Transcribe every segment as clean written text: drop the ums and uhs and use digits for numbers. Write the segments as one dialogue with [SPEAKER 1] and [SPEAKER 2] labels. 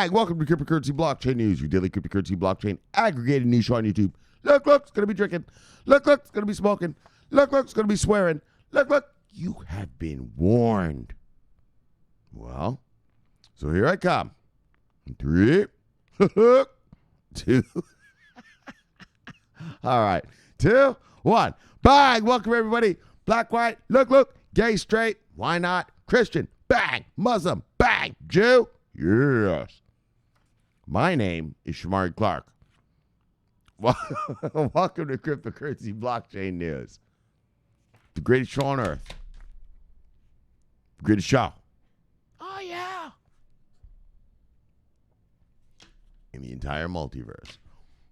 [SPEAKER 1] Bang! Welcome to Cryptocurrency Blockchain News, your daily cryptocurrency blockchain aggregated news show on YouTube. Look, it's going to be drinking. Look, it's going to be smoking. Look, it's going to be swearing. Look, you have been warned. Well, so here I come. 3, 2. All right. 2, 1. Bang! Welcome, everybody. Black, white, look, gay, straight, why not? Christian, bang! Muslim, bang! Jew, yes. My name is Shomari Clarke. Welcome to Cryptocurrency Blockchain News. The greatest show on earth. The greatest show. Oh, yeah. In the entire multiverse.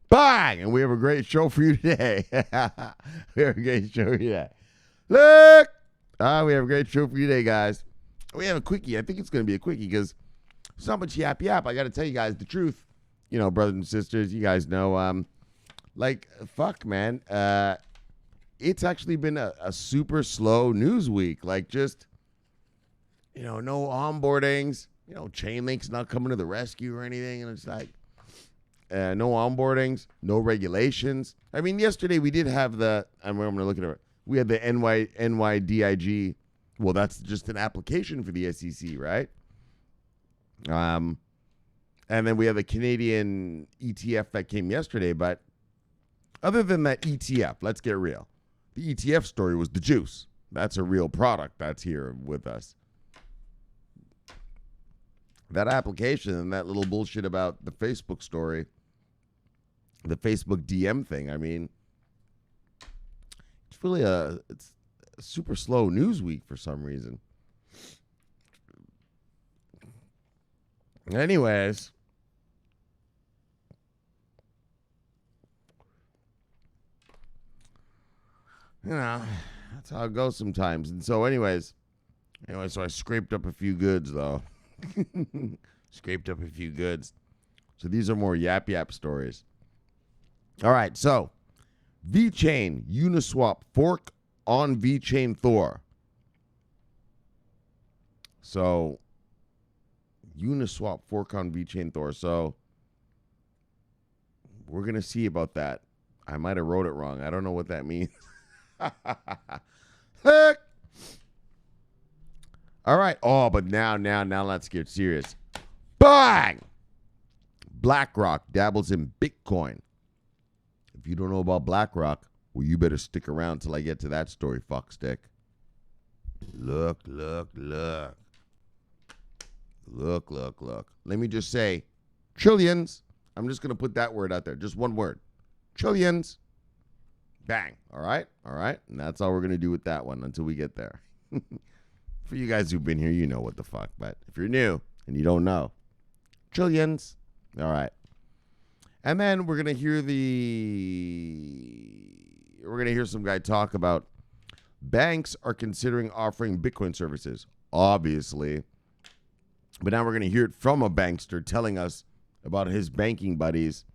[SPEAKER 1] Bang! And we have a great show for you today. We have a great show for you today. Look! We have a great show for you today, guys. We have a quickie. I think it's going to be a quickie because so much yap. I got to tell you guys the truth. You know, brothers and sisters, you guys know, fuck, man. It's actually been a super slow news week. Like, just, no onboardings. Chainlink's not coming to the rescue or anything. And it's like, no onboardings, no regulations. I mean, yesterday we did have I'm going to look at it. We had the NYDIG. Well, that's just an application for the SEC, right? And then we have the Canadian ETF that came yesterday. But other than that ETF, let's get real. The ETF story was the juice. That's a real product that's here with us. That application and that little bullshit about the Facebook story, the Facebook DM thing, I mean, it's really it's a super slow news week for some reason. Anyways, that's how it goes sometimes. And so so I scraped up a few goods, though. Scraped up a few goods. So these are more yap stories. All right, so VeChain Uniswap fork on VeChainThor. So Uniswap fork on VeChainThor. So we're going to see about that. I might have wrote it wrong. I don't know what that means. All right. Oh, but now let's get serious. Bang! BlackRock dabbles in Bitcoin. If you don't know about BlackRock, well, you better stick around till I get to that story, fuckstick. Look. Let me just say, trillions. I'm just going to put that word out there. Just one word. Trillions. Bang. All right. And that's all we're going to do with that one until we get there. For you guys who've been here, you know what the fuck. But if you're new and you don't know, trillions. All right. And then we're going to hear some guy talk about banks are considering offering Bitcoin services, obviously. But now we're going to hear it from a bankster telling us about his banking buddies.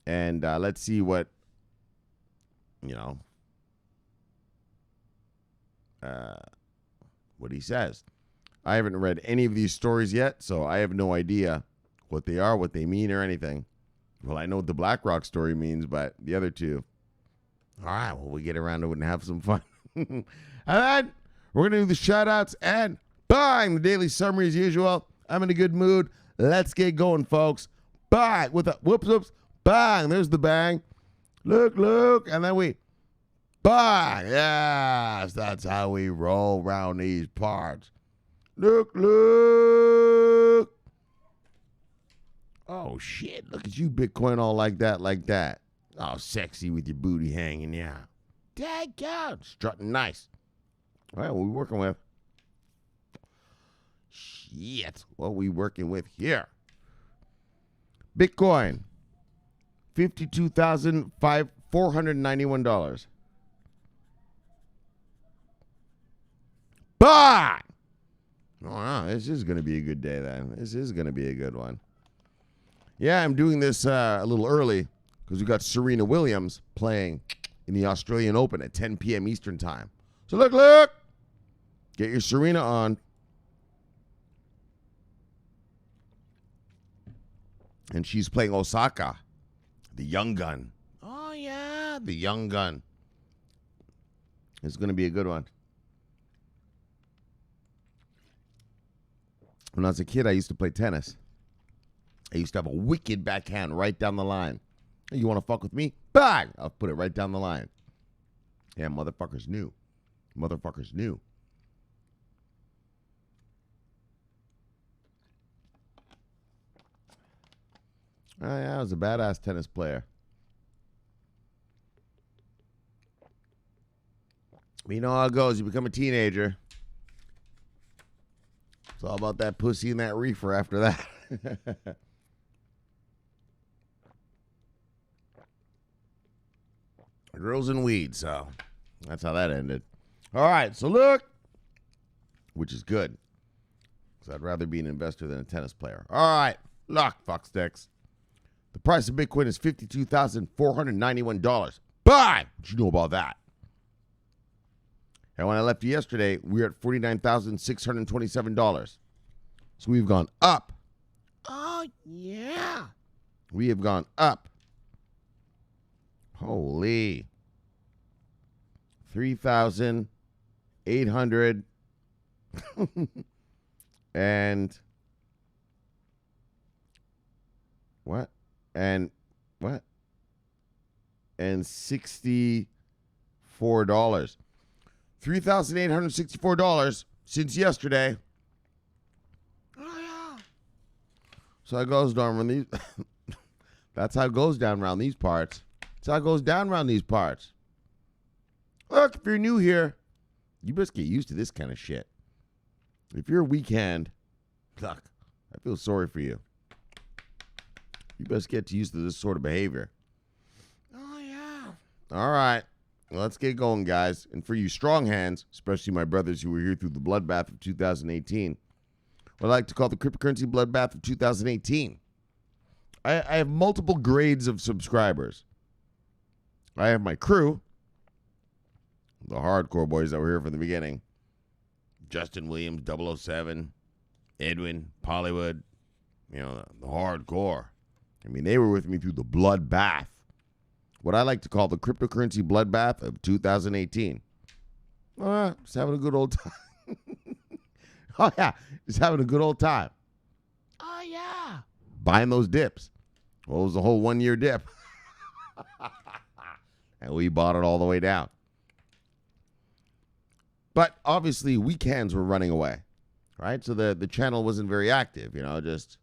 [SPEAKER 1] And let's see what, what he says. I haven't read any of these stories yet, so I have no idea what they are, what they mean, or anything. Well, I know what the BlackRock story means, but the other two. All right, well, we get around to it and have some fun. And then we're going to do the shout-outs and bang, the daily summary as usual. I'm in a good mood. Let's get going, folks. Bang, with a whoops, bang. There's the bang. Look, and then we bang. Yes, that's how we roll around these parts. Look. Oh, shit. Look at you, Bitcoin, all like that. Oh, sexy with your booty hanging out. Daggone. Strutting nice. All right, what we working with? Shit. What we working with here? Bitcoin. $52,491. Bang! Oh, no, this is going to be a good day, then. This is going to be a good one. Yeah, I'm doing this a little early because we got Serena Williams playing in the Australian Open at 10 p.m. Eastern Time. So look. Get your Serena on. And she's playing Osaka, the young gun. Oh, yeah, the young gun. It's going to be a good one. When I was a kid, I used to play tennis. I used to have a wicked backhand right down the line. Hey, you want to fuck with me? Bang! I'll put it right down the line. Yeah, motherfuckers knew. Motherfuckers knew. Oh, yeah, I was a badass tennis player. You know how it goes. You become a teenager. It's all about that pussy and that reefer after that. Girls and weed, so that's how that ended. All right, so look, which is good, because I'd rather be an investor than a tennis player. All right, look, fuck sticks. The price of Bitcoin is $52,491. Buy! What you know about that? And when I left you yesterday, we were at $49,627. So we've gone up. Oh, yeah. We have gone up. Holy. 3,800 and what? And what? And $64. $3,864 since yesterday. Oh, yeah. So it goes down around these. That's how it goes down around these parts. That's how it goes down around these parts. Look, if you're new here, you best get used to this kind of shit. If you're a weekend, look, I feel sorry for you. You best get used to this sort of behavior. Oh, yeah. All right. Well, let's get going, guys. And for you strong hands, especially my brothers who were here through the bloodbath of 2018, what I like to call the cryptocurrency bloodbath of 2018. I have multiple grades of subscribers. I have my crew, the hardcore boys that were here from the beginning. Justin Williams, 007, Edwin, Pollywood, you know, the hardcore. I mean, they were with me through the bloodbath. What I like to call the cryptocurrency bloodbath of 2018. Just having a good old time. Oh, yeah, just having a good old time. Oh, yeah. Buying those dips. Well, it was a whole 1 year dip. And we bought it all the way down. But obviously, weekends were running away, right? So the channel wasn't very active, you know, just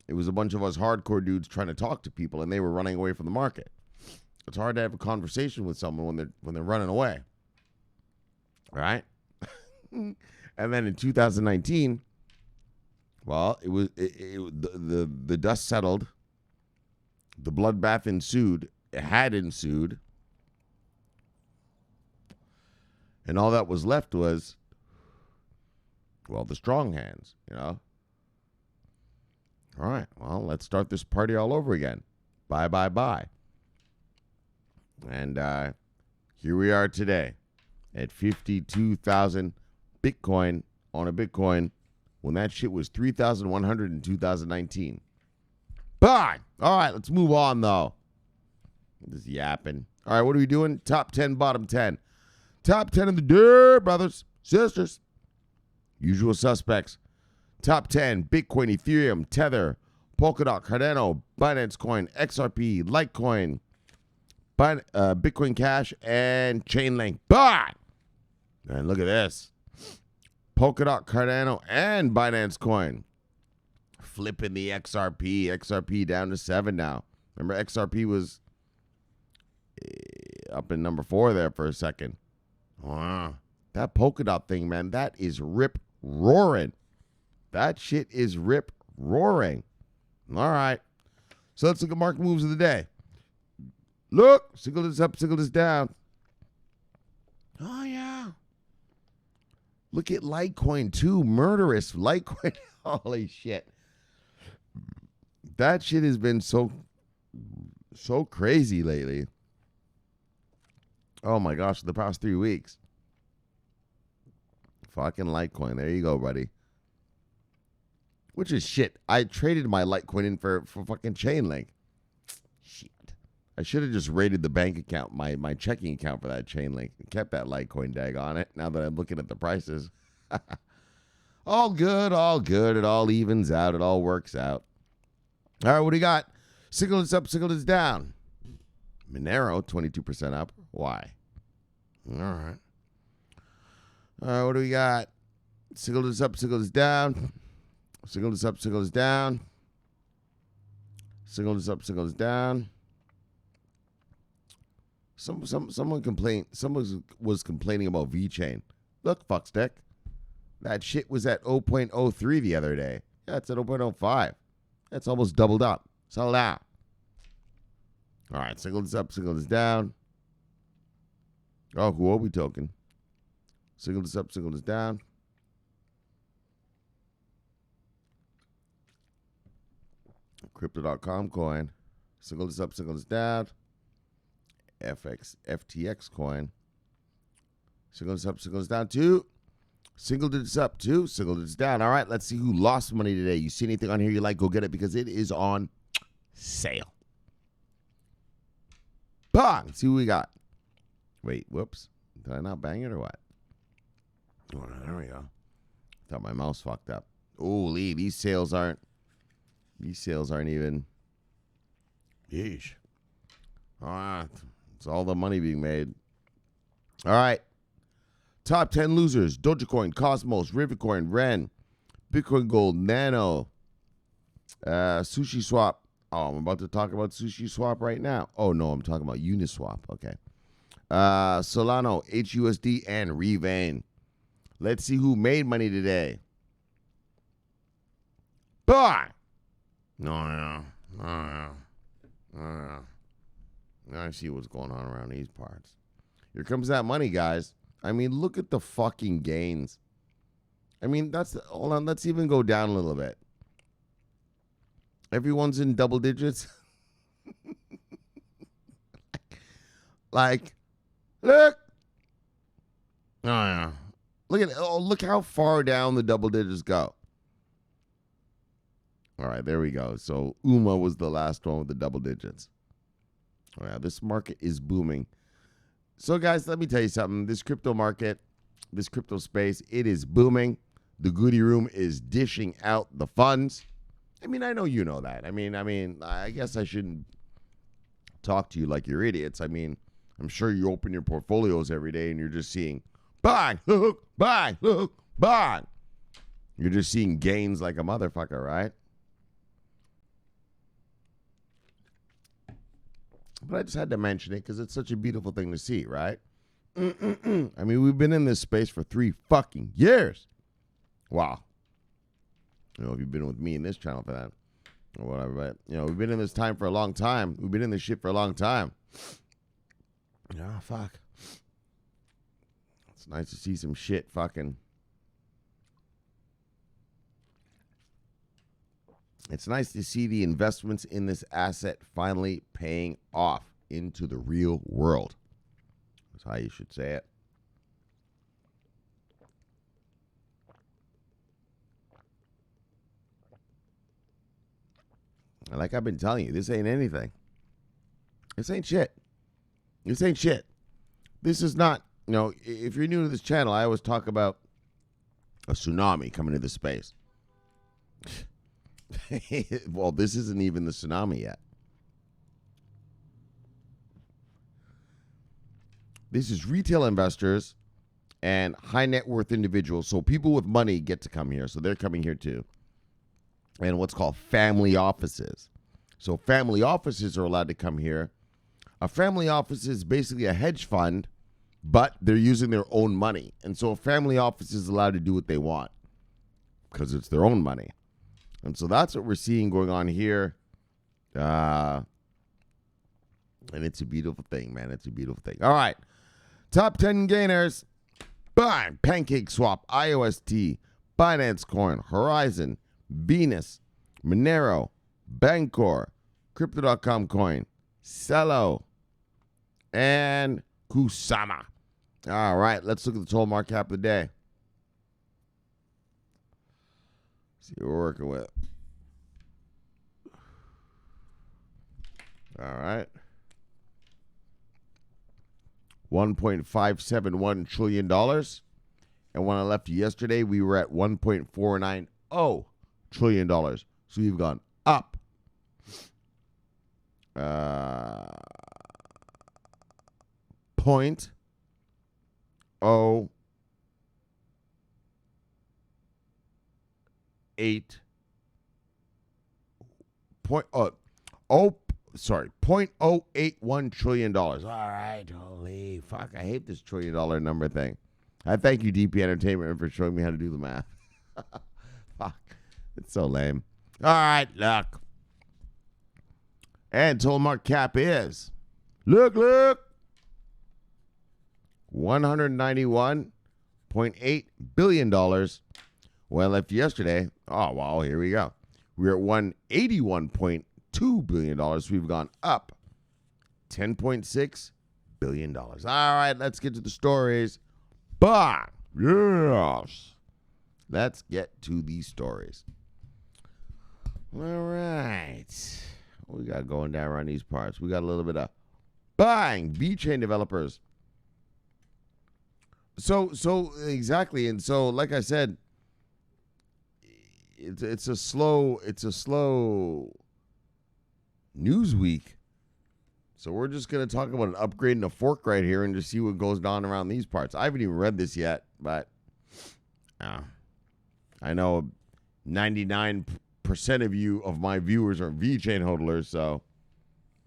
[SPEAKER 1] it was a bunch of us hardcore dudes trying to talk to people, and they were running away from the market. It's hard to have a conversation with someone when they're running away, all right? And then in 2019, well, the dust settled, the bloodbath ensued. It had ensued. And all that was left was, well, the strong hands, you know. All right, well, let's start this party all over again. Bye, bye, bye. And here we are today at 52,000 Bitcoin on a Bitcoin when that shit was 3,100 in 2019. Bye. All right, let's move on, though. Just yapping. All right, what are we doing? Top 10, bottom 10. Top 10 of the day, brothers, sisters. Usual suspects. Top 10, Bitcoin, Ethereum, Tether, Polkadot, Cardano, Binance Coin, XRP, Litecoin, Bitcoin Cash, and Chainlink. Bye! And look at this. Polkadot, Cardano, and Binance Coin. Flipping the XRP. XRP down to 7 now. Remember, XRP was up in number 4 there for a second. Wow. That Polkadot thing, man, that is rip-roaring. That shit is rip-roaring. All right. So let's look at market moves of the day. Look, single this up, single this down. Oh, yeah. Look at Litecoin, too. Murderous Litecoin. Holy shit. That shit has been so crazy lately. Oh, my gosh, the past 3 weeks. Fucking Litecoin. There you go, buddy. which is shit. I traded my Litecoin in for fucking Chainlink. Shit. I should have just raided the bank account, my checking account for that Chainlink, and kept that Litecoin dag on it. Now that I'm looking at the prices. All good, all good. It all evens out. It all works out. All right, what do you got? Signal is up, signal is down. Monero, 22% up. Why? All right. All right, what do we got? Signal is up, signal is down. Signal is up, signal is down. Signal is up, signal is down. Someone complained. Someone was complaining about VeChain. Look, fuckstick. That shit was at 0.03 the other day. Yeah, it's at 0.05. That's almost doubled up. Settle down. All right, signal is up, signal is down. Oh, Huobi token. Signal is up, signal is down. Crypto.com coin. Signal is up, signal is down. FTX coin. Signal is up, signal is down too. Single digits up too. Single digits down. All right, let's see who lost money today. You see anything on here you like, go get it because it is on sale. Bang! Let's see what we got. Wait, whoops. Did I not bang it or what? Oh, there we go. Thought my mouse fucked up. Holy, these sales aren't even. Yeesh. All right. It's all the money being made. All right. Top 10 losers. Dogecoin, Cosmos, Rivercoin, Ren, Bitcoin Gold, Nano, Sushi Swap. Oh, I'm about to talk about Sushi Swap right now. Oh, no, I'm talking about Uniswap. Okay. Solano, HUSD, and VeChain. Let's see who made money today. Bye. No. I see what's going on around these parts. Here comes that money, guys. I mean, look at the fucking gains. I mean, hold on, let's even go down a little bit. Everyone's in double digits. Like, look. Oh, yeah. Look how far down the double digits go. All right, there we go. So UMA was the last one with the double digits. Oh, yeah, this market is booming. So, guys, let me tell you something. This crypto market, this crypto space, it is booming. The Goody Room is dishing out the funds. I mean, I know you know that. I mean, I guess I shouldn't talk to you like you're idiots. I mean, I'm sure you open your portfolios every day and you're just seeing bang, hook, bang, hook, bang. You're just seeing gains like a motherfucker, right? But I just had to mention it because it's such a beautiful thing to see, right? I mean, we've been in this space for 3 fucking years. Wow. You know, if you've been with me in this channel for that or whatever, but, you know, we've been in this time for a long time. We've been in this shit for a long time. Yeah, fuck. It's nice to see some shit fucking. It's nice to see the investments in this asset finally paying off into the real world. That's how you should say it. And like I've been telling you, this ain't anything. This ain't shit. This ain't shit. This is not, you know, if you're new to this channel, I always talk about a tsunami coming into space. Well, this isn't even the tsunami yet. This is retail investors and high net worth individuals. So people with money get to come here. So they're coming here too. And what's called family offices. So family offices are allowed to come here. A family office is basically a hedge fund, but they're using their own money. And so a family office is allowed to do what they want because it's their own money. And so that's what we're seeing going on here. And it's a beautiful thing, man. It's a beautiful thing. All right. Top 10 gainers. Bang. Pancake Swap, IOST, Binance Coin, Horizon, Venus, Monero, Bancor, Crypto.com Coin, Cello, and Kusama. All right. Let's look at the total market cap of the day. See what we're working with. All right. $1.571 trillion. And when I left yesterday, we were at $1.490 trillion. So we've gone up. Point oh 0.081 trillion dollars. All right, holy fuck! I hate this $1 trillion number thing. I thank you, DP Entertainment, for showing me how to do the math. Fuck, it's so lame. All right, look, and total market cap is look $191.8 billion. Well, left yesterday. Oh, well, here we go. We're at $181.2 billion. We've gone up $10.6 billion. All right, let's get to the stories. But, yes, let's get to these stories. All right. What we got going down around these parts? We got a little bit of buying VeChain developers. So exactly, and so like I said, it's a slow news week. So we're just gonna talk about an upgrade and a fork right here, and just see what goes on around these parts. I haven't even read this yet, but I know 99% of you of my viewers are VeChain hodlers, so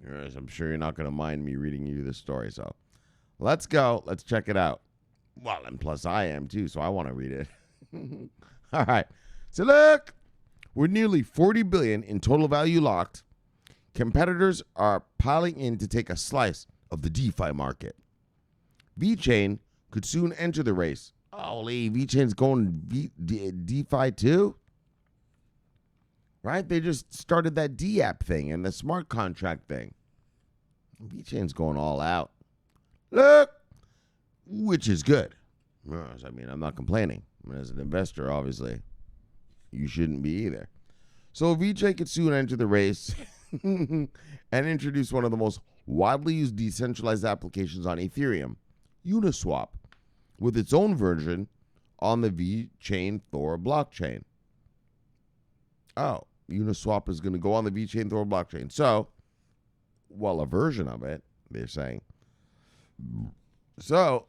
[SPEAKER 1] I'm sure you're not gonna mind me reading you this story. So let's go. Let's check it out. Well, and plus I am too, so I want to read it. All right. So look, we're nearly $40 billion in total value locked. Competitors are piling in to take a slice of the DeFi market. VeChain could soon enter the race. Holy, VeChain's going DeFi too? Right? They just started that D-app thing and the smart contract thing. VeChain's going all out. Look. Which is good. I mean, I'm not complaining. I mean, as an investor, obviously, you shouldn't be either. So VeChain could soon enter the race and introduce one of the most widely used decentralized applications on Ethereum, Uniswap, with its own version on the VeChainThor blockchain. Oh, Uniswap is going to go on the VeChainThor blockchain. So, well, a version of it, they're saying. So,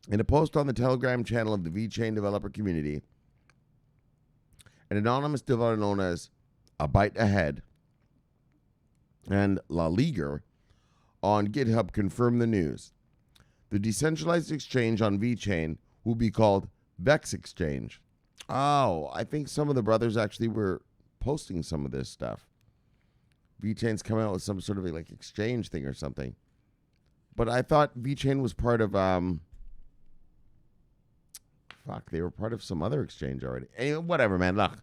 [SPEAKER 1] in a post on the Telegram channel of the VeChain developer community, an anonymous developer known as A Byte Ahead and La Liga on GitHub confirmed the news. The decentralized exchange on VeChain will be called Vex Exchange. Oh, I think some of the brothers actually were posting some of this stuff. VeChain's coming out with some sort of like exchange thing or something. But I thought VeChain was part of, they were part of some other exchange already. Anyway, whatever, man, look.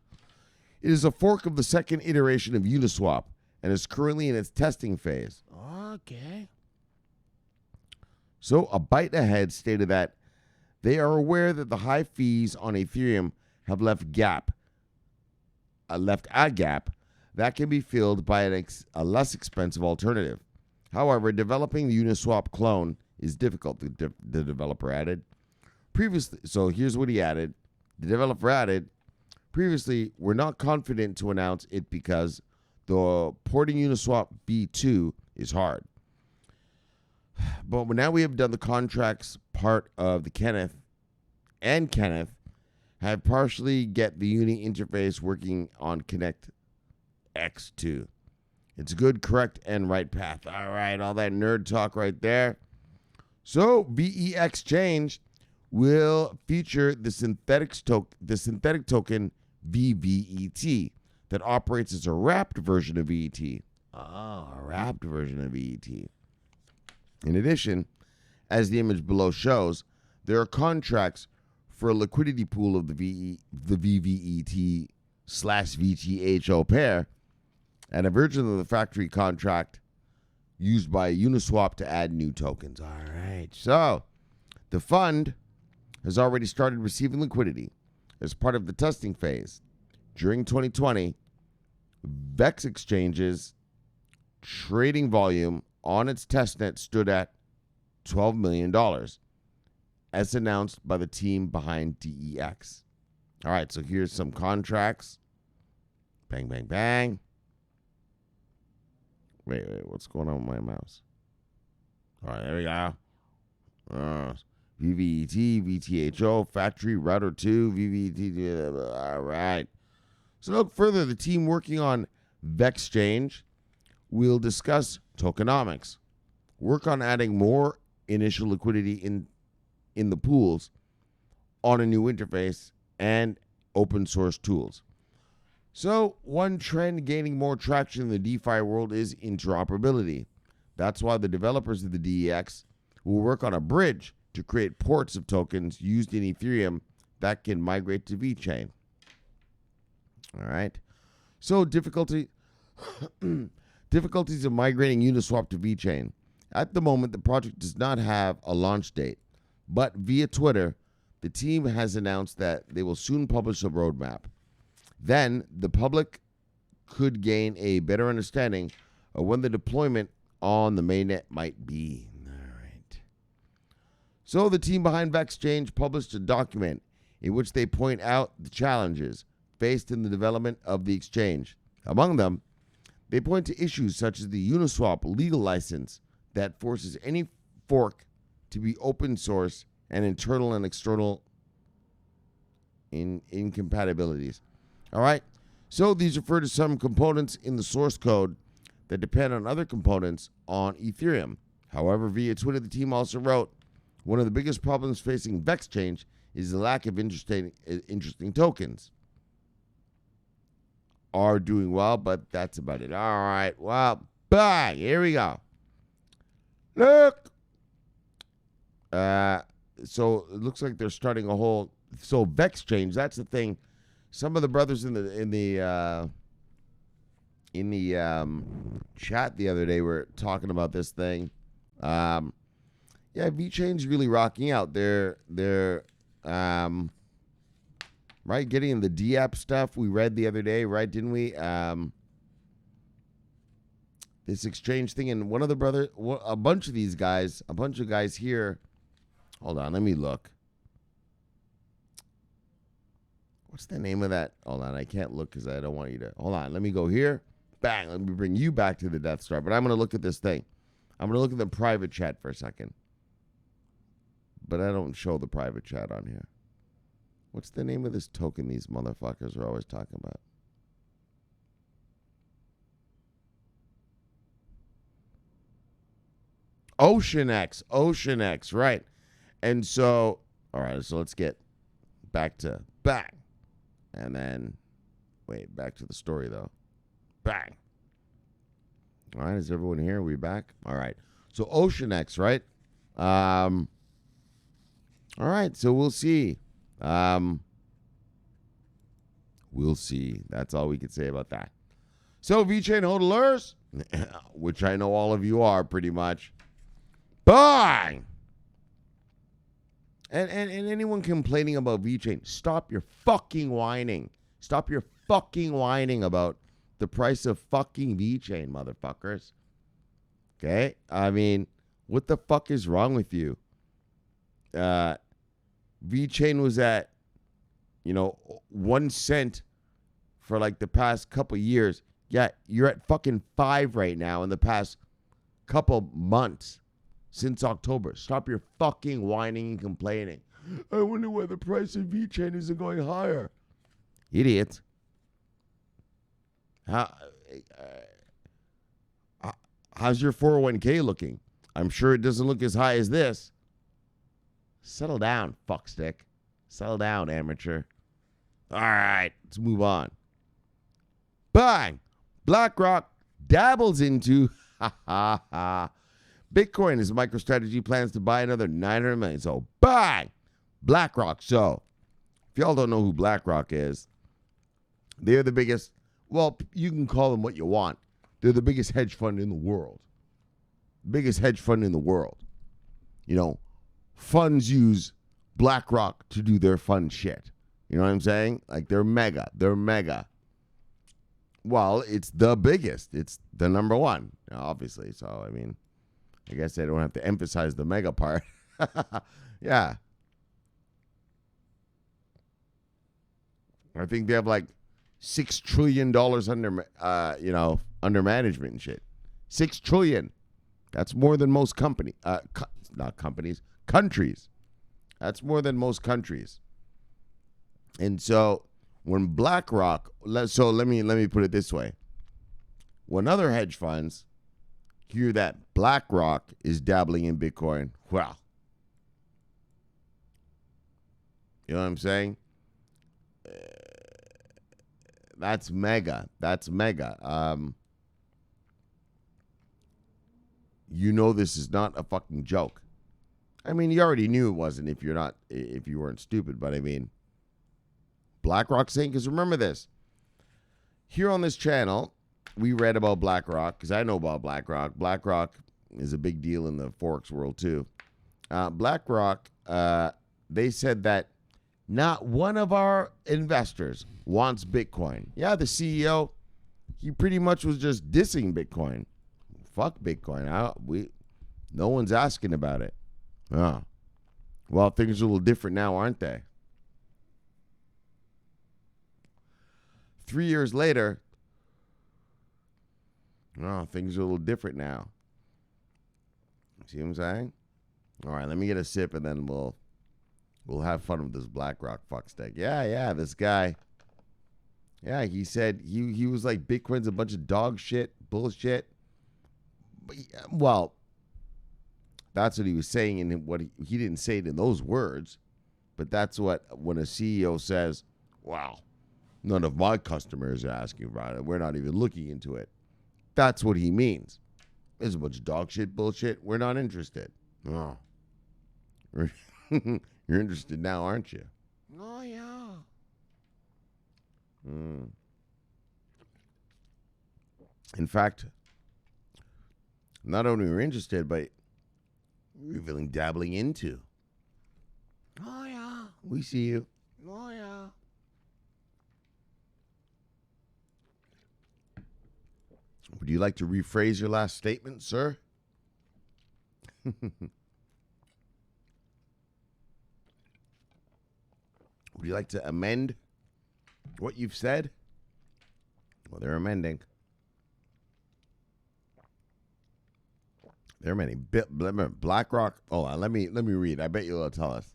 [SPEAKER 1] It is a fork of the second iteration of Uniswap and is currently in its testing phase. Okay. So A Byte Ahead stated that they are aware that the high fees on Ethereum have left a gap that can be filled by a less expensive alternative. However, developing the Uniswap clone is difficult, the developer added. Previously, so here's what he added. The developer added, previously, we're not confident to announce it because the porting Uniswap v2 is hard. But now we have done the contracts part of the Kenneth have partially get the Uni interface working on Connect X2. It's a good, correct, and right path. All right, all that nerd talk right there. So, VeXchange will feature the synthetic token VVET that operates as a wrapped version of VET. Oh, a wrapped version of VET. In addition, as the image below shows, there are contracts for a liquidity pool of the VVET/VTHO pair and a version of the factory contract used by Uniswap to add new tokens. All right. So, the fund has already started receiving liquidity. as part of the testing phase. During 2020, VEX Exchange's trading volume on its testnet stood at $12 million, as announced by the team behind DEX. All right, so here's some contracts. Bang, bang, bang. Wait, what's going on with my mouse? All right, there we go. VVET, VTHO, Factory, Router 2, VVET. All right. So look further, the team working on VEXchange will discuss tokenomics, work on adding more initial liquidity in the pools on a new interface, and open source tools. So one trend gaining more traction in the DeFi world is interoperability. That's why the developers of the DEX will work on a bridge to create ports of tokens used in Ethereum that can migrate to VeChain. All right. So difficulties of migrating Uniswap to VeChain. At the moment, the project does not have a launch date, but via Twitter, the team has announced that they will soon publish a roadmap. Then the public could gain a better understanding of when the deployment on the mainnet might be. All right. So the team behind VEXchange published a document in which they point out the challenges faced in the development of the exchange. Among them, they point to issues such as the Uniswap legal license that forces any fork to be open source and internal and external incompatibilities. All right. So these refer to some components in the source code that depend on other components on Ethereum. However, via Twitter, the team also wrote, one of the biggest problems facing VEXchange is the lack of interesting tokens. Are doing well, but that's about it. All right. Well, bang. Here we go. Look. So it looks like they're starting a whole. So VEXchange, that's the thing. Some of the brothers in the chat the other day were talking about this thing. Yeah, VeChain's really rocking out. They're right, getting in the DApp stuff we read the other day, right? Didn't we? This exchange thing, and one of the a bunch of these guys, a bunch of guys here. Hold on, let me look. What's the name of that? Hold on, I can't look because I don't want you to. Hold on, let me go here. Bang, let me bring you back to the Death Star. But I'm going to look at this thing. I'm going to look at the private chat for a second. But I don't show the private chat on here. What's the name of this token these motherfuckers are always talking about? OceanX, right. And so, all right, so let's get back to bang. And then, wait, back to the story, though. Bang. All right, is everyone here? Are we back? All right. So OceanX, right? All right, so we'll see. We'll see. That's all we can say about that. So VeChain hodlers, which I know all of you are pretty much. Bang! And anyone complaining about VeChain, stop your fucking whining. Stop your fucking whining about the price of fucking VeChain, motherfuckers. Okay? I mean, what the fuck is wrong with you? VeChain was at, 1 cent for like the past couple years. Yeah, you're at fucking 5 right now in the past couple months since October. Stop your fucking whining and complaining. I wonder why the price of VeChain isn't going higher. Idiot. How's your 401k looking? I'm sure it doesn't look as high as this. Settle down, fuckstick. Settle down, amateur. All right, let's move on. Bang! BlackRock dabbles into Bitcoin as MicroStrategy plans to buy another 900 million. So, bang! BlackRock. So, if y'all don't know who BlackRock is, they're the biggest, well, you can call them what you want. They're the biggest hedge fund in the world. Biggest hedge fund in the world. Funds use BlackRock to do their fun shit. You know what I'm saying? Like, they're mega. They're mega. Well, it's the biggest. It's the number one, obviously. So, I mean, I guess I don't have to emphasize the mega part. Yeah. I think they have like $6 trillion under management and shit. 6 trillion. That's more than most countries. That's more than most countries. And so when BlackRock, let me put it this way. When other hedge funds hear that BlackRock is dabbling in Bitcoin, well, you know what I'm saying? That's mega. That's mega. You know this is not a fucking joke. I mean, you already knew it wasn't if you weren't stupid, but I mean, BlackRock saying, because remember this, here on this channel, we read about BlackRock, because I know about BlackRock. BlackRock is a big deal in the Forex world, too. BlackRock, they said that not one of our investors wants Bitcoin. Yeah, the CEO, he pretty much was just dissing Bitcoin. Fuck Bitcoin. No one's asking about it. Well, things are a little different now, aren't they? 3 years later, things are a little different now. See what I'm saying? All right, let me get a sip and then we'll have fun with this BlackRock fuckstick. Yeah, this guy. Yeah, he said he was like, Bitcoin's a bunch of dog shit, bullshit. Well, that's what he was saying, and what he didn't say it in those words, but that's what, when a CEO says, wow, none of my customers are asking about it, we're not even looking into it. That's what he means. It's a bunch of dog shit, bullshit, we're not interested. Oh. You're interested now, aren't you? Oh, yeah. In fact, not only we're interested, but we're feeling dabbling into. Oh, yeah. We see you. Oh, yeah. Would you like to rephrase your last statement, sir? Would you like to amend what you've said? Well, they're amending. They're amending. BlackRock. Oh, let me read. I bet you'll tell us.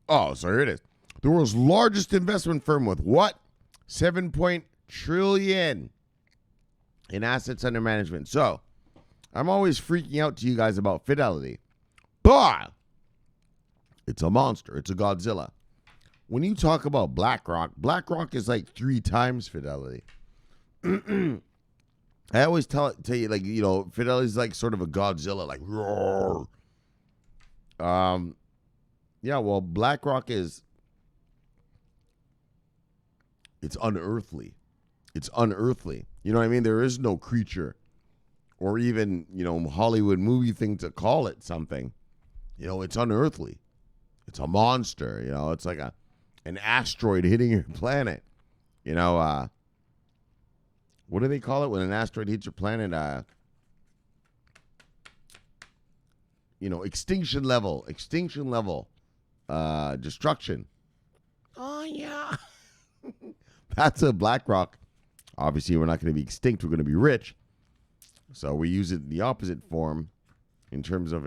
[SPEAKER 1] Oh, so here it is. The world's largest investment firm with what? 7 trillion in assets under management. So, I'm always freaking out to you guys about Fidelity. But it's a monster. It's a Godzilla. When you talk about BlackRock, BlackRock is like 3 times Fidelity. I always tell you, like, you know, Fidelity's like sort of a Godzilla, like, roar. Yeah, well, BlackRock it's unearthly. It's unearthly. You know what I mean? There is no creature or even, you know, Hollywood movie thing to call it something. You know, it's unearthly. It's a monster. You know, it's like an asteroid hitting your planet. You know, what do they call it when an asteroid hits your planet? You know, extinction level destruction. Oh, yeah. That's a BlackRock. Obviously, we're not going to be extinct. We're going to be rich. So we use it in the opposite form in terms of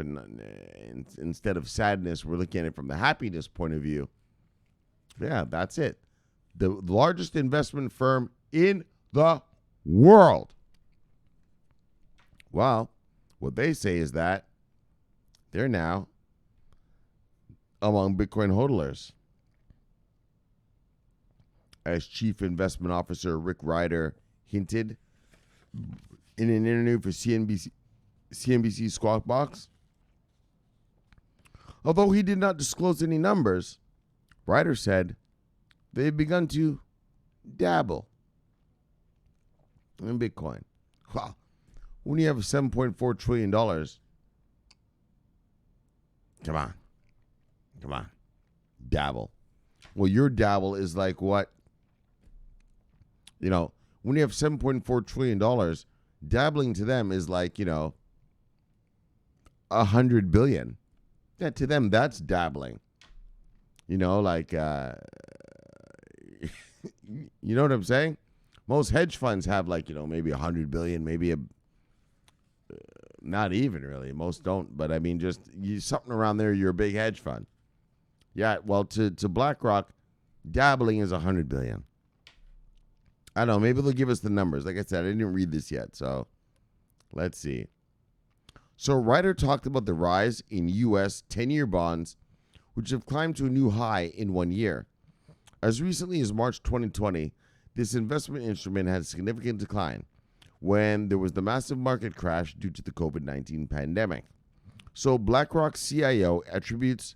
[SPEAKER 1] instead of sadness, we're looking at it from the happiness point of view. Yeah, that's it. The largest investment firm in the world. Well, what they say is that they're now among Bitcoin hodlers. As Chief Investment Officer Rick Ryder hinted in an interview for CNBC Squawk Box. Although he did not disclose any numbers, Ryder said they've begun to dabble in Bitcoin. Wow. When you have $7.4 trillion, come on. Dabble. Well, your dabble is like what? When you have $7.4 trillion, dabbling to them is like, 100 billion. Yeah, to them, that's dabbling. Like, you know what I'm saying? Most hedge funds have like, maybe 100 billion, maybe not even really. Most don't, but I mean, just something around there. You're a big hedge fund. Yeah. Well, to BlackRock, dabbling is 100 billion. I don't know. Maybe they'll give us the numbers. Like I said, I didn't read this yet, so let's see. So, Ryder talked about the rise in U.S. 10-year bonds, which have climbed to a new high in 1 year. As recently as March 2020, this investment instrument had a significant decline when there was the massive market crash due to the COVID-19 pandemic. So BlackRock's CIO attributes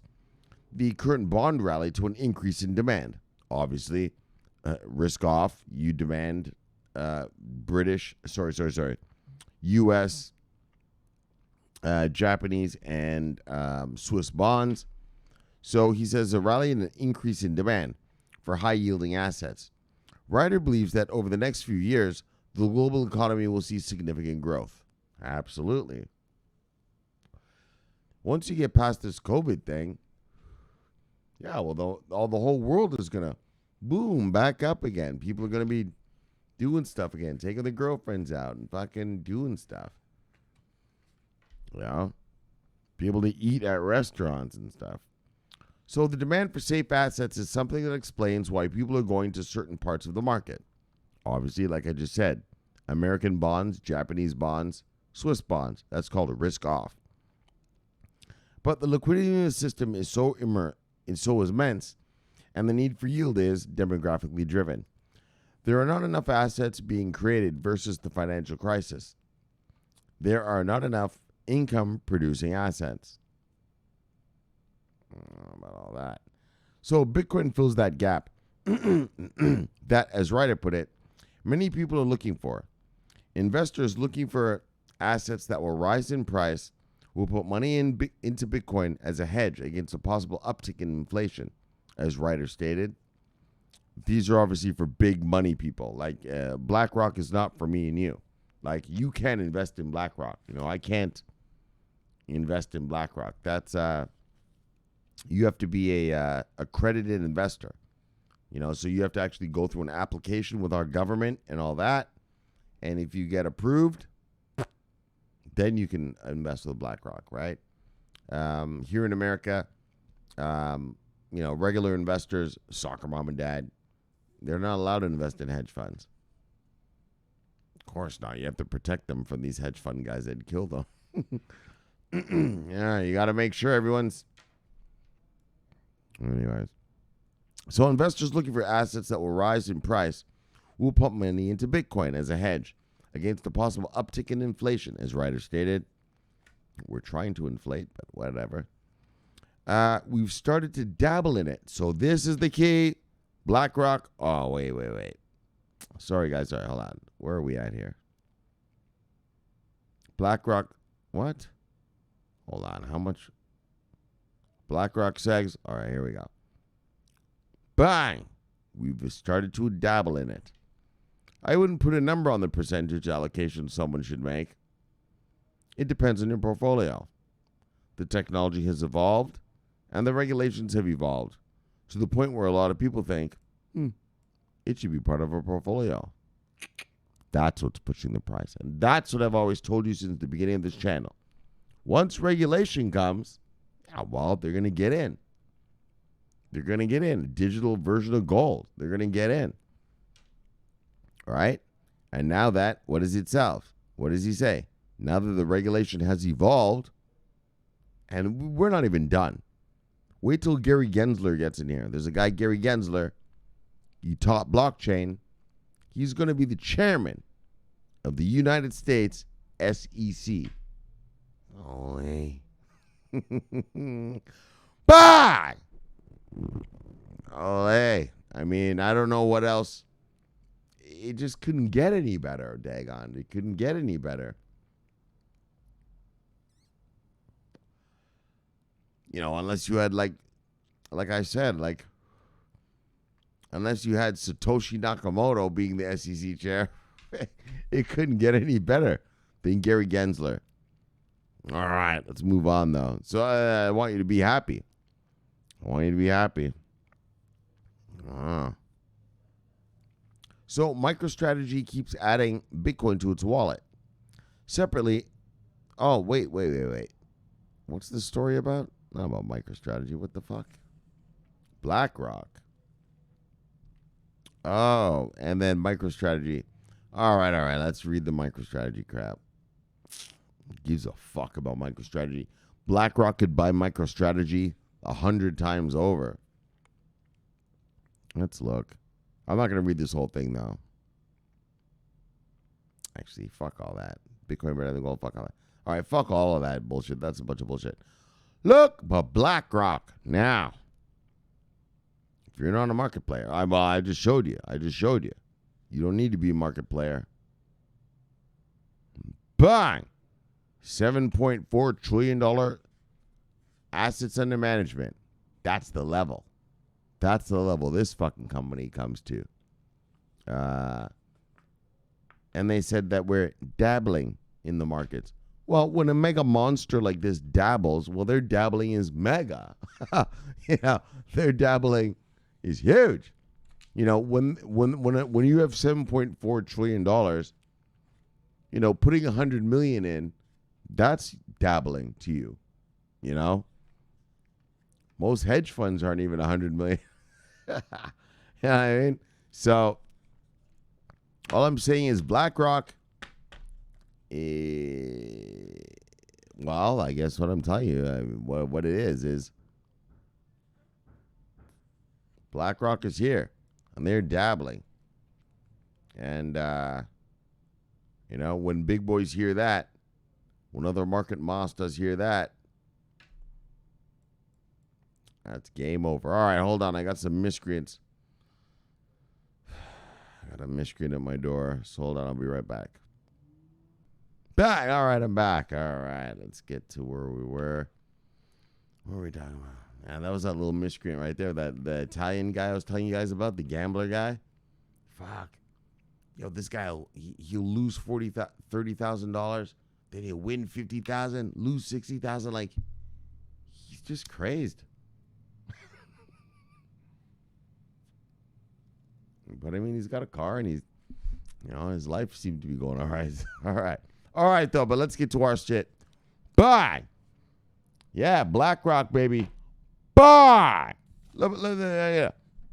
[SPEAKER 1] the current bond rally to an increase in demand. Obviously, risk off, you demand U.S., Japanese, and Swiss bonds. So he says a rally and an increase in demand for high-yielding assets. Ryder believes that over the next few years, the global economy will see significant growth. Absolutely. Once you get past this COVID thing, yeah, well, the whole world is going to boom back up again. People are going to be doing stuff again, taking their girlfriends out and fucking doing stuff. Yeah. Be able to eat at restaurants and stuff. So the demand for safe assets is something that explains why people are going to certain parts of the market. Obviously, like I just said, American bonds, Japanese bonds, Swiss bonds. That's called a risk off. But the liquidity in the system is so immense, and the need for yield is demographically driven. There are not enough assets being created versus the financial crisis. There are not enough income-producing assets. About all that. So Bitcoin fills that gap that, as Ryder put it, many people are looking for. Investors looking for assets that will rise in price will put money into Bitcoin as a hedge against a possible uptick in inflation, as Ryder stated. These are obviously for big money people. Like BlackRock is not for me and you. Like, you can invest in BlackRock. I can't invest in BlackRock. That's you have to be a accredited investor. So you have to actually go through an application with our government and all that. And if you get approved, then you can invest with BlackRock, right? Here in America, regular investors, soccer mom and dad, they're not allowed to invest in hedge funds. Of course not. You have to protect them from these hedge fund guys that'd kill them. Yeah, you got to make sure everyone's... Anyways. So investors looking for assets that will rise in price will pump money into Bitcoin as a hedge against the possible uptick in inflation, as Ryder stated. We're trying to inflate, but whatever. We've started to dabble in it. So this is the key. BlackRock. Oh, wait. Sorry, guys. Sorry, hold on. Where are we at here? BlackRock. What? Hold on. How much? BlackRock says. All right, here we go. Bang! We've started to dabble in it. I wouldn't put a number on the percentage allocation someone should make. It depends on your portfolio. The technology has evolved, and the regulations have evolved to the point where a lot of people think, it should be part of our portfolio. That's what's pushing the price. And that's what I've always told you since the beginning of this channel. Once regulation comes, well, they're going to get in. They're going to get in. A digital version of gold. They're going to get in. All right? And now that, what does it sell? What does he say? Now that the regulation has evolved, and we're not even done. Wait till Gary Gensler gets in here. There's a guy, Gary Gensler. He taught blockchain. He's going to be the chairman of the United States SEC. Oh, hey. Bye! Oh, hey. I mean, I don't know what else. It just couldn't get any better, daggone. It couldn't get any better. Unless you had, like, like I said, like unless you had Satoshi Nakamoto being the SEC chair, it couldn't get any better than Gary Gensler. All right, let's move on, though. So I want you to be happy. So MicroStrategy keeps adding Bitcoin to its wallet. Separately, oh, wait. What's the story about? Not about MicroStrategy. What the fuck? BlackRock. Oh, and then MicroStrategy. All right. Let's read the MicroStrategy crap. Gives a fuck about MicroStrategy. BlackRock could buy MicroStrategy 100 times over. Let's look. I'm not going to read this whole thing, though. Actually, fuck all that. Bitcoin better than gold. Fuck all that. All right, fuck all of that bullshit. That's a bunch of bullshit. Look, but BlackRock now. If you're not a market player, I just showed you. You don't need to be a market player. Bang! $7.4 trillion assets under management. That's the level. That's the level this fucking company comes to. And they said that we're dabbling in the markets. Well, when a mega monster like this dabbles, well, their dabbling is mega. Their dabbling is huge. When you have $7.4 trillion, putting $100 million in, that's dabbling to you. Most hedge funds aren't even $100 million. You know what I mean? So all I'm saying is BlackRock. Well, I guess what I'm telling you, what it is BlackRock is here, and they're dabbling. And when big boys hear that, when other market masters hear that, that's game over. All right, hold on. I got some miscreants. I got a miscreant at my door. So hold on. I'll be right back. Back. All right, I'm back. All right, let's get to where we were. What were we talking about? Yeah, that was that little miscreant right there. The Italian guy I was telling you guys about, the gambler guy. Fuck. This guy, he'll lose $30,000. Then he'll win $50,000, lose $60,000. Like, he's just crazed. But I mean, he's got a car and his life seemed to be going all right. All right, though. But let's get to our shit. Bye. Yeah, BlackRock, baby. Bye.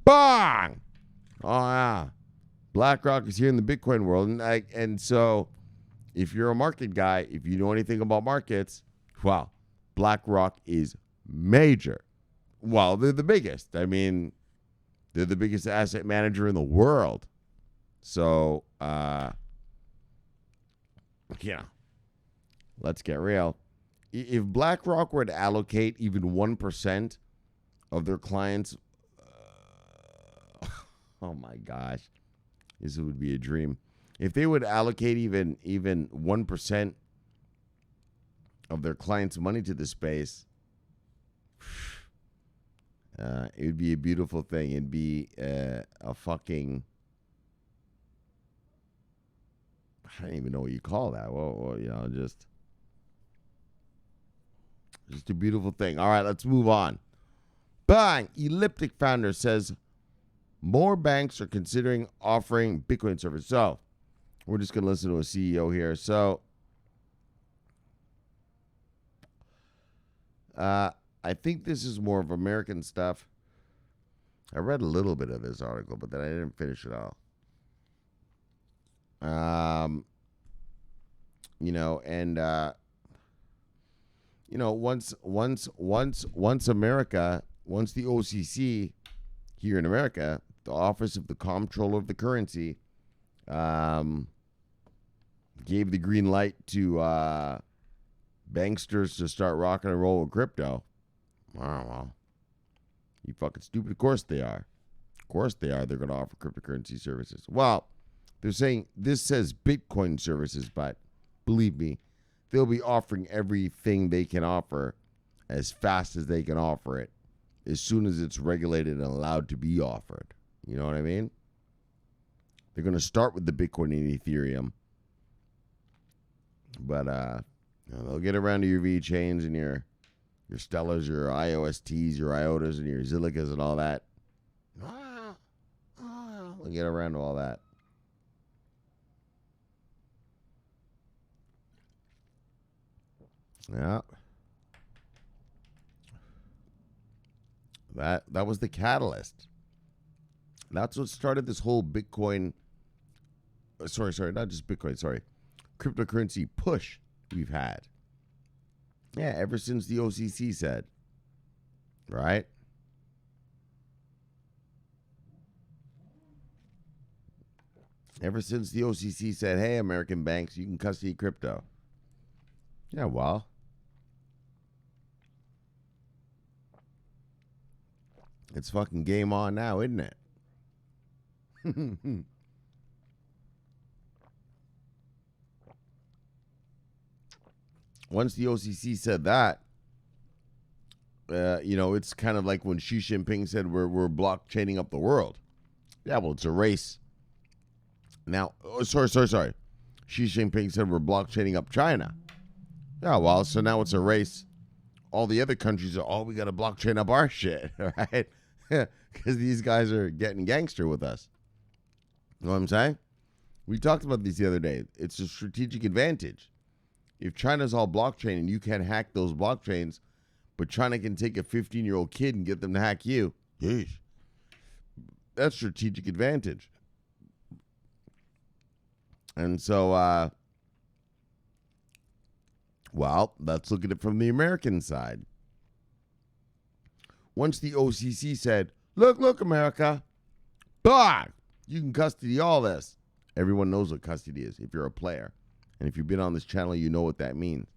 [SPEAKER 1] Bye. Oh yeah, BlackRock is here in the Bitcoin world, and so if you're a market guy, if you know anything about markets, wow, BlackRock is major. Well, they're the biggest. I mean, they're the biggest asset manager in the world. So, let's get real. If BlackRock were to allocate even 1% of their clients, oh my gosh, this would be a dream. If they would allocate even 1% of their clients' money to the space, it would be a beautiful thing. It'd be a fucking, I don't even know what you call that. Well, just a beautiful thing. All right, let's move on. Bang! Elliptic founder says more banks are considering offering Bitcoin service. So we're just going to listen to a CEO here. So I think this is more of American stuff. I read a little bit of this article, but then I didn't finish it all. Once America, once the OCC here in America, the Office of the Comptroller of the Currency, gave the green light to banksters to start rocking and rolling with crypto. Wow, well, you fucking stupid. Of course they are. They're going to offer cryptocurrency services. Well, they're saying this says Bitcoin services, but believe me, they'll be offering everything they can offer as fast as they can offer it as soon as it's regulated and allowed to be offered. You know what I mean? They're going to start with the Bitcoin and Ethereum. But they'll get around to your VeChains and your Stellars, your IOSTs, your IOTAs, and your Zilicas and all that. They'll get around to all that. Yeah. That was the catalyst. That's what started this whole Bitcoin. Sorry, not just Bitcoin. Sorry, cryptocurrency push we've had. Yeah, ever since the OCC said, right? Ever since the OCC said, hey, American banks, you can custody crypto. Yeah, well. It's fucking game on now, isn't it? Once the OCC said that, it's kind of like when Xi Jinping said we're blockchaining up the world. Yeah, well, it's a race. Now, sorry. Xi Jinping said we're blockchaining up China. Yeah, well, so now it's a race. All the other countries are, we got to blockchain up our shit, right? Because these guys are getting gangster with us. You know what I'm saying? We talked about this the other day. It's a strategic advantage. If China's all blockchain and you can't hack those blockchains, but China can take a 15-year-old kid and get them to hack you, yeesh, that's strategic advantage. And so, let's look at it from the American side. Once the OCC said, look, America, you can custody all this. Everyone knows what custody is if you're a player. And if you've been on this channel, you know what that means.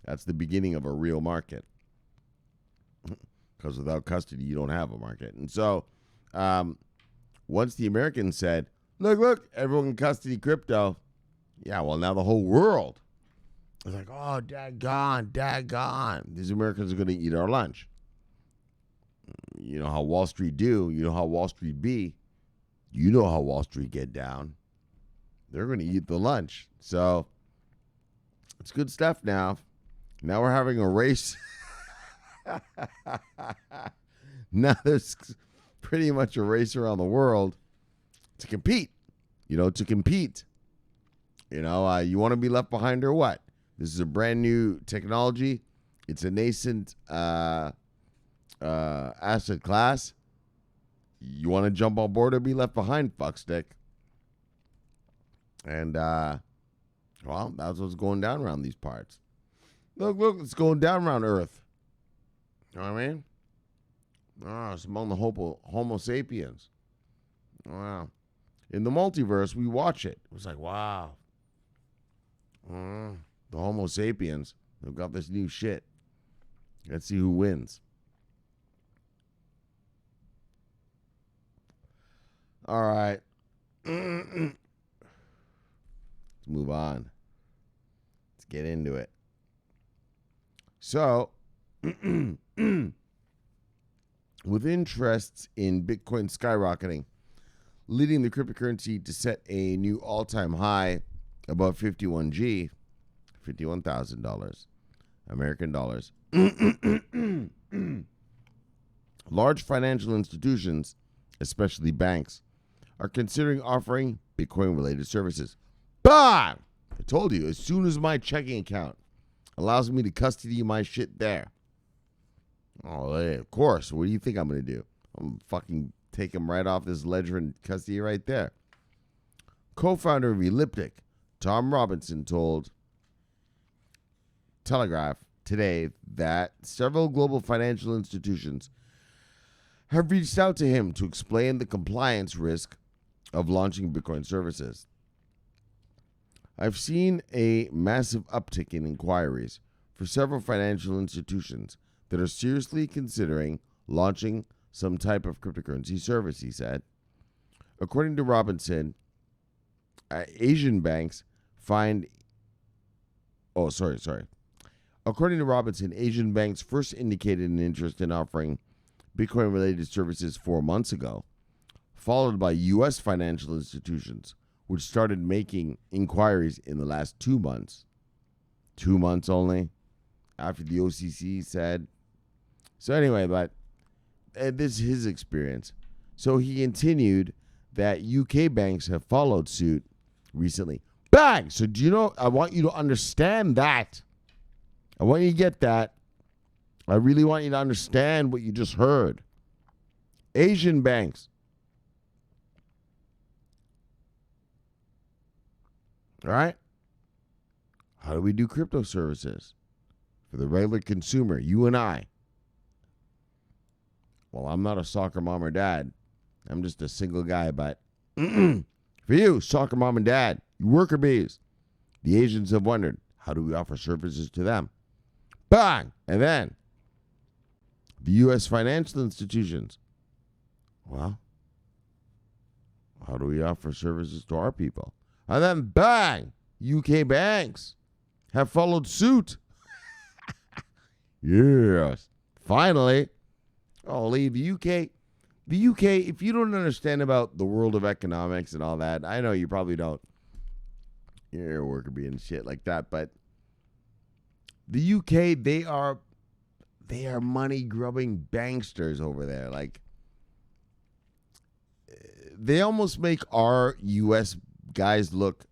[SPEAKER 1] That's the beginning of a real market. Because without custody, you don't have a market. And so, once the Americans said, look, everyone can custody crypto. Yeah, well, now the whole world is like, oh, daggone. These Americans are going to eat our lunch. You know how Wall Street do. You know how Wall Street be. You know how Wall Street get down. They're going to eat the lunch. So, it's good stuff now. Now we're having a race. Now there's pretty much a race around the world to compete. You want to be left behind or what? This is a brand new technology. It's a nascent asset class. You want to jump on board or be left behind, fuckstick. And, that's what's going down around these parts. Look, it's going down around Earth. You know what I mean? It's among the Homo sapiens. Wow. In the multiverse, we watch it. It was like, wow. The Homo sapiens, they've got this new shit. Let's see who wins. All right. Let's move on. Let's get into it. So, with interests in Bitcoin skyrocketing, leading the cryptocurrency to set a new all-time high above $51,000 American dollars. Large financial institutions, especially banks, are considering offering Bitcoin-related services. Bah! I told you, as soon as my checking account allows me to custody my shit there. Oh, hey, of course. What do you think I'm going to do? I'm fucking take them right off this ledger and custody right there. Co-founder of Elliptic, Tom Robinson, told Telegraph today that several global financial institutions have reached out to him to explain the compliance risk of launching Bitcoin services. I've seen a massive uptick in inquiries for several financial institutions that are seriously considering launching some type of cryptocurrency service, he said. According to Robinson, Asian banks find... According to Robinson, Asian banks first indicated an interest in offering Bitcoin-related services 4 months ago, followed by U.S. financial institutions, which started making inquiries in the last 2 months. 2 months only, after the OCC said. So anyway, but this is his experience. So he continued that UK banks have followed suit recently. Bang! So do you know, I want you to understand that. I want you to get that. I really want you to understand what you just heard. Asian banks. All right? How do we do crypto services for the regular consumer, you and I? Well, I'm not a soccer mom or dad. I'm just a single guy, but for you, soccer mom and dad, you worker bees, the Asians have wondered, how do we offer services to them? Bang! And then the U.S. financial institutions. Well, how do we offer services to our people? And then bang! UK banks have followed suit. Yes. Finally. Holy, the UK, if you don't understand about the world of economics and all that, I know you probably don't. You're a worker bee and shit like that, but the UK, they are money grubbing banksters over there. Like, they almost make our US guys look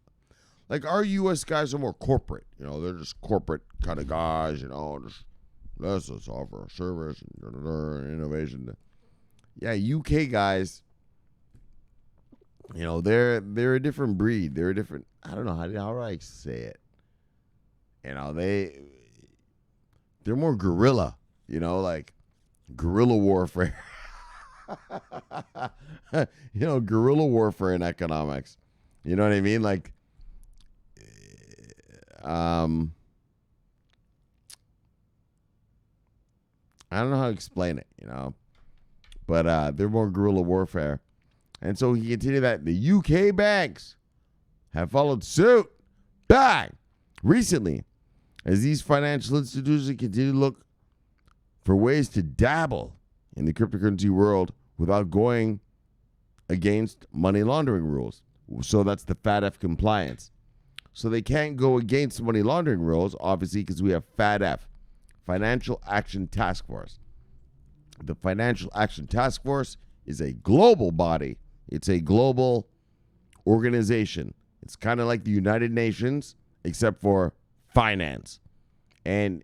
[SPEAKER 1] like our US guys are more corporate. You know, they're just corporate kind of guys, you know, just let's offer a service and innovation. Yeah, UK guys, you know, they're a different breed. They're a different, I don't know, how do I say it? You know, they're more guerrilla, you know, like guerrilla warfare. You know, guerrilla warfare in economics. You know what I mean? Like, I don't know how to explain it, you know, but they're more guerrilla warfare. And so he continued that the UK banks have followed suit back recently as these financial institutions continue to look for ways to dabble in the cryptocurrency world without going against money laundering rules. So that's the FATF compliance. So they can't go against money laundering rules, obviously, because we have FATF, Financial Action Task Force. The Financial Action Task Force is a global body. It's a global organization. It's kind of like the United Nations, except for finance. And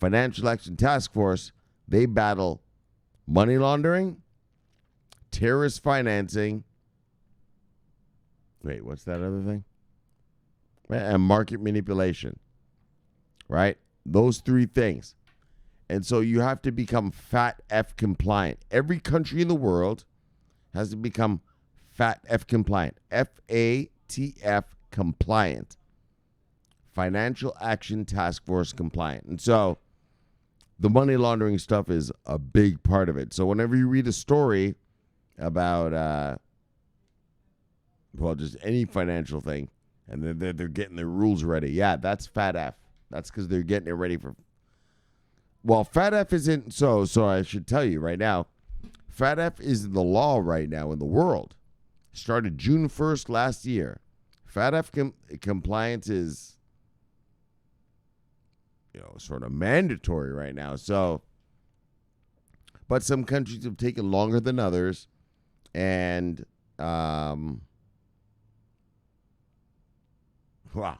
[SPEAKER 1] Financial Action Task Force, they battle money laundering, terrorist financing. Wait, what's that other thing? And market manipulation, right? Those three things. And so you have to become FATF compliant. Every country in the world has to become FATF compliant. FATF compliant. Financial Action Task Force compliant. And so the money laundering stuff is a big part of it. So whenever you read a story about, just any financial thing, and they're getting their rules ready. Yeah, that's FATF. That's because they're getting it ready for. Well, FATF isn't. So I should tell you right now, FATF is the law right now in the world. Started June 1st last year. FATF compliance is, sort of mandatory right now. So, but some countries have taken longer than others, and wow.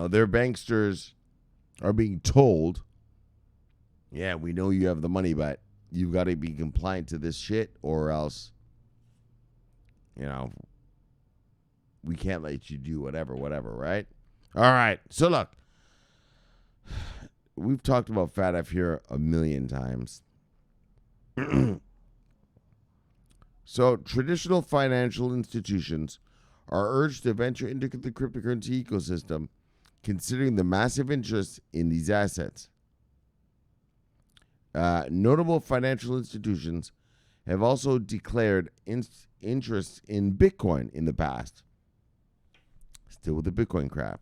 [SPEAKER 1] Their banksters are being told, yeah, we know you have the money, but you've got to be compliant to this shit or else, we can't let you do whatever, right? All right. So look, we've talked about FATF here a million times. So traditional financial institutions are urged to venture into the cryptocurrency ecosystem, considering the massive interest in these assets. Notable financial institutions have also declared interest in Bitcoin in the past. Still with the Bitcoin crap.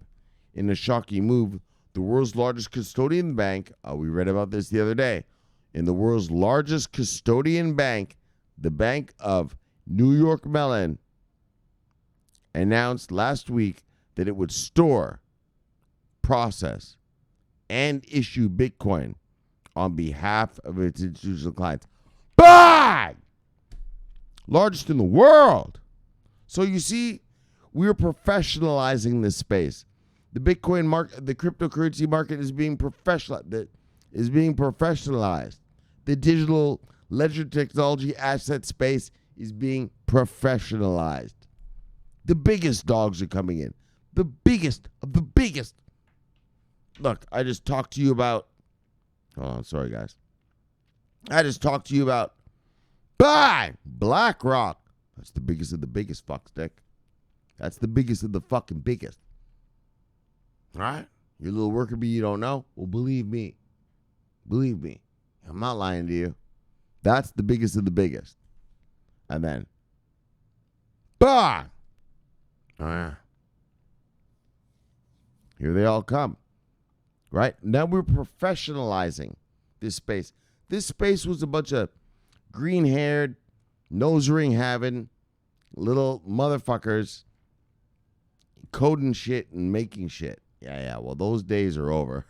[SPEAKER 1] In a shocking move, the world's largest custodian bank, we read about this the other day, in the world's largest custodian bank, the Bank of New York Mellon, announced last week that it would store, process, and issue Bitcoin on behalf of its institutional clients. Bang! Largest in the world. So you see, we're professionalizing this space. The Bitcoin market, the cryptocurrency market is being professionalized. The digital ledger technology asset space is being professionalized. The biggest dogs are coming in. The biggest of the biggest. Look, I just talked to you about... Hold on, sorry, guys. I just talked to you about... Bang! BlackRock. That's the biggest of the biggest, fuckstick. That's the biggest of the fucking biggest. All right? Your little worker bee you don't know? Well, believe me. Believe me. I'm not lying to you. That's the biggest of the biggest. And then... Bang! Here they all come. Right? Now we're professionalizing this space. This space was a bunch of green-haired, nose ring having little motherfuckers coding shit and making shit. Yeah. Well, those days are over.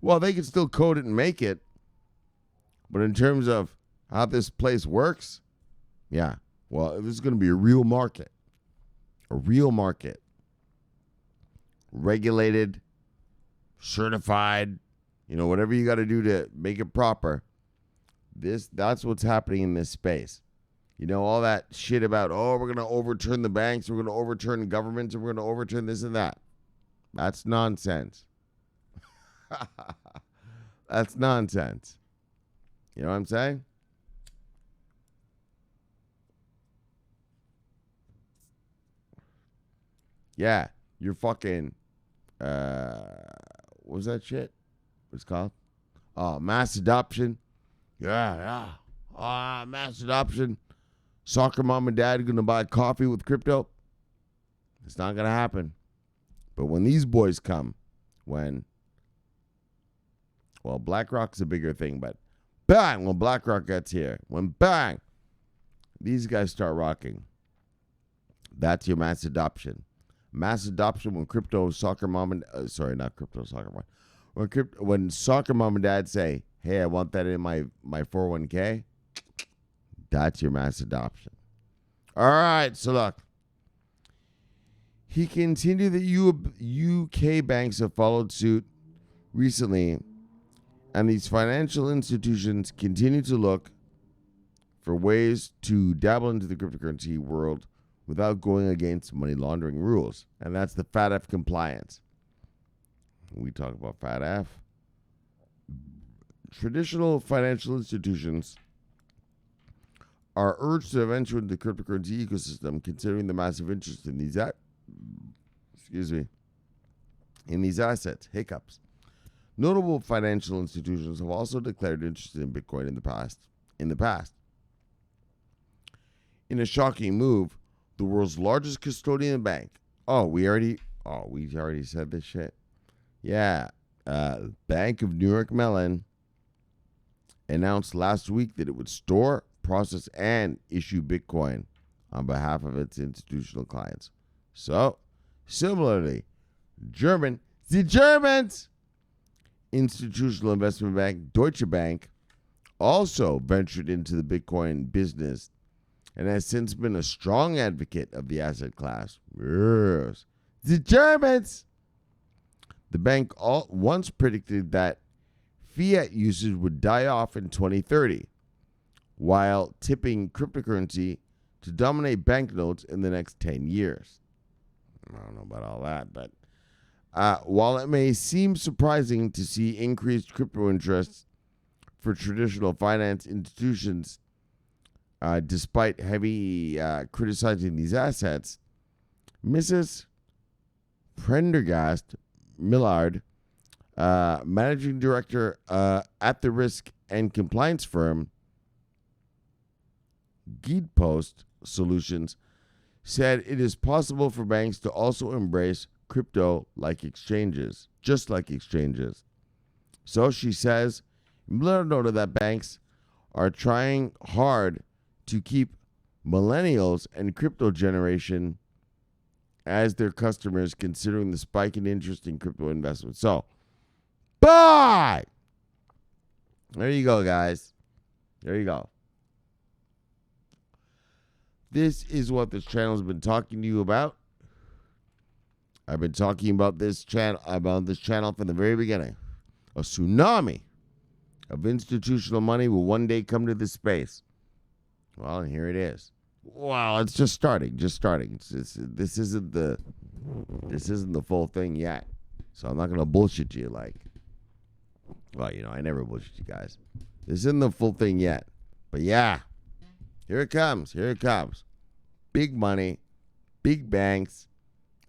[SPEAKER 1] Well, they can still code it and make it. But in terms of how this place works, yeah. Well, this is going to be a real market. A real market. Regulated, certified, whatever you got to do to make it proper. That's what's happening in this space. All that shit about, we're going to overturn the banks, we're going to overturn governments, and we're going to overturn this and that. That's nonsense. That's nonsense. You know what I'm saying? Yeah, you're fucking, what was that shit? What's it called? Oh, mass adoption. Yeah. Mass adoption. Soccer mom and dad are going to buy coffee with crypto. It's not going to happen. But when these boys come, BlackRock's a bigger thing, but bang, when BlackRock gets here, these guys start rocking. That's your mass adoption. Mass adoption when crypto soccer mom and not crypto soccer mom. When soccer mom and dad say, "Hey, I want that in my 401k," that's your mass adoption. All right, so look. He continued that UK banks have followed suit recently, and these financial institutions continue to look for ways to dabble into the cryptocurrency world without going against money laundering rules. And that's the FATF compliance. We talk about FATF. Traditional financial institutions are urged to venture into the cryptocurrency ecosystem, considering the massive interest in these assets. Hiccups. Notable financial institutions have also declared interest in Bitcoin in the past. In a shocking move, the world's largest custodian bank. We already said this shit. Yeah. Bank of New York Mellon announced last week that it would store, process, and issue Bitcoin on behalf of its institutional clients. So, similarly, the Germans institutional investment bank Deutsche Bank also ventured into the Bitcoin business and has since been a strong advocate of the asset class. Yes. The Germans! The bank once predicted that fiat usage would die off in 2030, while tipping cryptocurrency to dominate banknotes in the next 10 years. I don't know about all that, but while it may seem surprising to see increased crypto interest for traditional finance institutions, despite heavy criticizing these assets, Mrs. Prendergast Millard, managing director at the risk and compliance firm Guidepost Solutions, said it is possible for banks to also embrace crypto like exchanges, just like exchanges. So she says, let her know that banks are trying hard to keep millennials and crypto generation as their customers, considering the spike in interest in crypto investments. So, buy! There you go, guys. There you go. This is what this channel has been talking to you about. I've been talking about this channel from the very beginning. A tsunami of institutional money will one day come to this space. Well, and here it is. Well, it's just starting. This isn't the full thing yet. So I'm not gonna bullshit you like. Well, I never bullshit you guys. This isn't the full thing yet. But yeah, here it comes. Here it comes. Big money, big banks,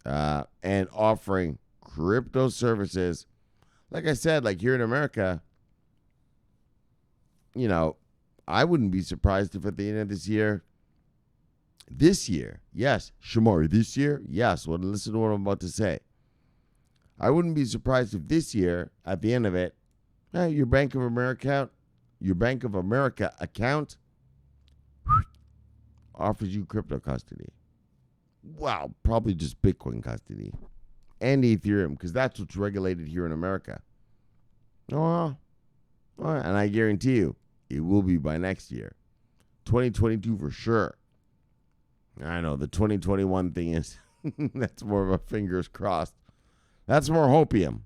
[SPEAKER 1] and offering crypto services. Like I said, like here in America, I wouldn't be surprised if at the end of this year, yes, Shomari, this year, yes, well, listen to what I'm about to say. I wouldn't be surprised if this year, at the end of it, your Bank of America account offers you crypto custody. Well, probably just Bitcoin custody and Ethereum, because that's what's regulated here in America. And I guarantee you, it will be by next year. 2022 for sure. I know the 2021 thing is, that's more of a fingers crossed. That's more hopium.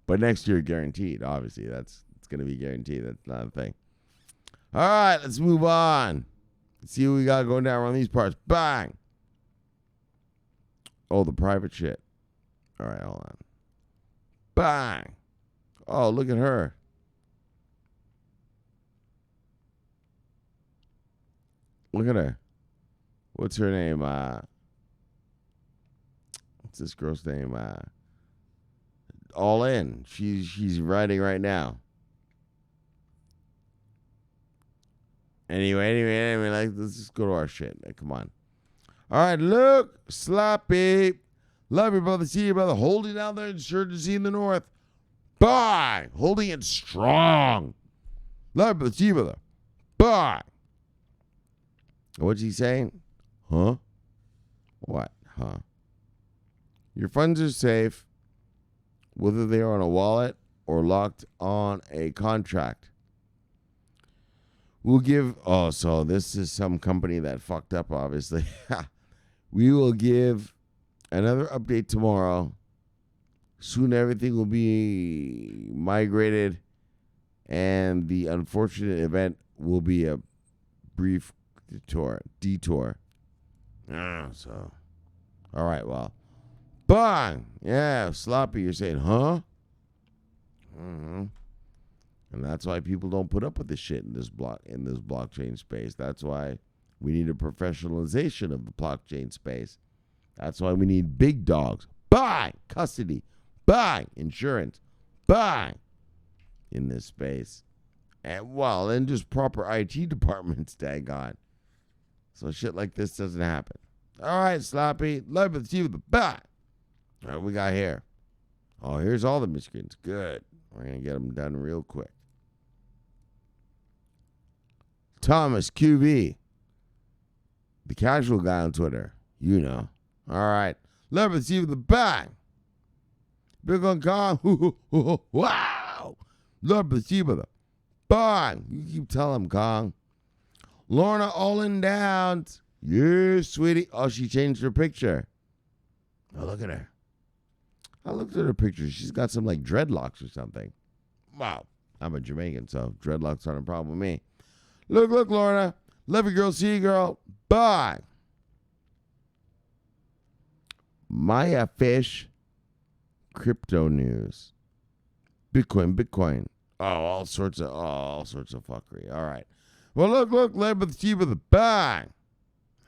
[SPEAKER 1] But next year, guaranteed. Obviously, it's going to be guaranteed. That's not a thing. All right, let's move on. Let's see what we got going down around these parts. Bang. Oh, the private shit. All right, hold on. Bang. Oh, look at her. Look at her. What's her name? What's this girl's name? All in. She's writing right now. Anyway, let's just go to our shit. Come on. All right, look, sloppy. Love your brother, see your brother. Holding down their insurgency in the north. Bye. Holding it strong. Love your brother, see your brother. Bye. What's he saying? Huh? What? Huh? Your funds are safe, whether they are on a wallet or locked on a contract. We'll give... Oh, so this is some company that fucked up, obviously. We will give another update tomorrow. Soon everything will be migrated, and the unfortunate event will be a brief detour. So, all right, well, bang, yeah, sloppy. You're saying, huh? Mm-hmm. And that's why people don't put up with this shit in this blockchain space. That's why we need a professionalization of the blockchain space. That's why we need big dogs. Bang, custody. Bang, insurance. Bang, in this space. And then just proper IT departments, daggone. So shit like this doesn't happen. All right, sloppy. Love to see you with the bat. All right, we got here. Oh, here's all the Michigans. Good. We're going to get them done real quick. Thomas QB. The casual guy on Twitter. You know. All right. Love to see you with the bat. Big on Kong. Wow. Love to see you with the bang. You keep telling him, Kong. Lorna Olin Downs. Yeah, sweetie. Oh, she changed her picture. Oh, look at her. I looked at her picture. She's got some like dreadlocks or something. Wow. I'm a Jamaican, so dreadlocks aren't a problem with me. Look, Lorna. Love you, girl. See you, girl. Bye. Maya Fish. Crypto news. Bitcoin. Oh, all sorts of fuckery. All right. Well, look, led with the chief of the bang.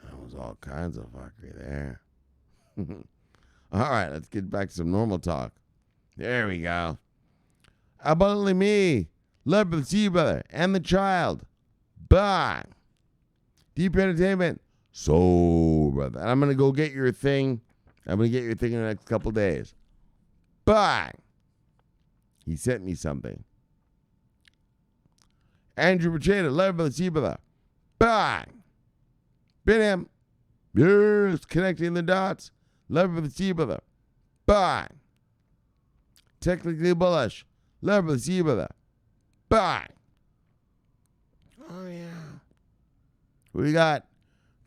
[SPEAKER 1] That was all kinds of fuckery there. All right, let's get back to some normal talk. There we go. Abundantly me, led with the chief brother and the child. Bang. Deep Entertainment. So, brother, and I'm going to go get your thing. I'm going to get your thing in the next couple days. Bang! He sent me something. Andrew Machado, love by the sea, brother. Bang! Been him. Yes, connecting the dots. Love by the sea, brother. Bang! Technically bullish. Love by the sea, brother. Bang! Oh, yeah. What do you got?